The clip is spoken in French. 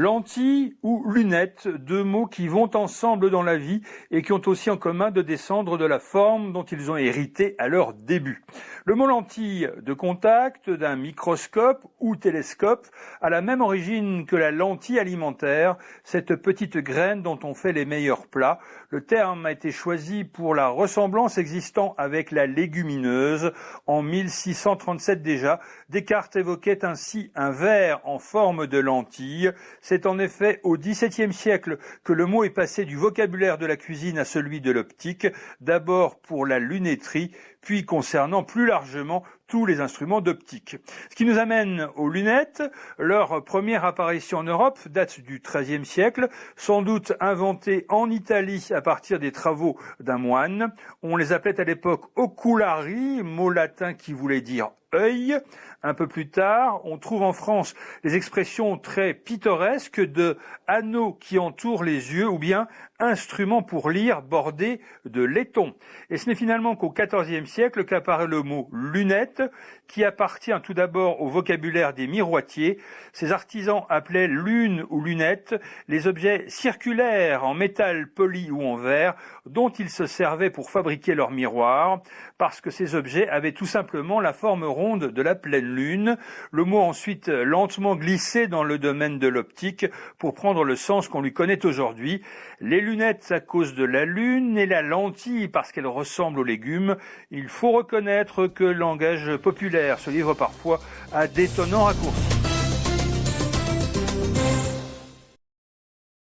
Lentilles ou lunettes, deux mots qui vont ensemble dans la vie et qui ont aussi en commun de descendre de la forme dont ils ont hérité à leur début. Le mot lentille de contact d'un microscope ou télescope a la même origine que la lentille alimentaire, cette petite graine dont on fait les meilleurs plats. Le terme a été choisi pour la ressemblance existant avec la légumineuse. En 1637 déjà, Descartes évoquait ainsi un verre en forme de lentille. C'est en effet au XVIIe siècle que le mot est passé du vocabulaire de la cuisine à celui de l'optique, d'abord pour la lunetterie, puis concernant plus largement tous les instruments d'optique. Ce qui nous amène aux lunettes. Leur première apparition en Europe date du XIIIe siècle, sans doute inventée en Italie à partir des travaux d'un moine. On les appelait à l'époque oculari, mot latin qui voulait dire œil. Un peu plus tard, on trouve en France les expressions très pittoresques de anneaux qui entourent les yeux ou bien instrument pour lire bordé de laiton. Et ce n'est finalement qu'au XIVe siècle qu'apparaît le mot lunette, qui appartient tout d'abord au vocabulaire des miroitiers. Ces artisans appelaient lune ou lunette les objets circulaires en métal poli ou en verre dont ils se servaient pour fabriquer leurs miroirs, parce que ces objets avaient tout simplement la forme ronde de la pleine lune. Le mot a ensuite lentement glissé dans le domaine de l'optique pour prendre le sens qu'on lui connaît aujourd'hui. Les lunettes à cause de la lune et la lentille parce qu'elle ressemble aux légumes. Il faut reconnaître que le langage populaire se livre parfois à d'étonnants raccourcis.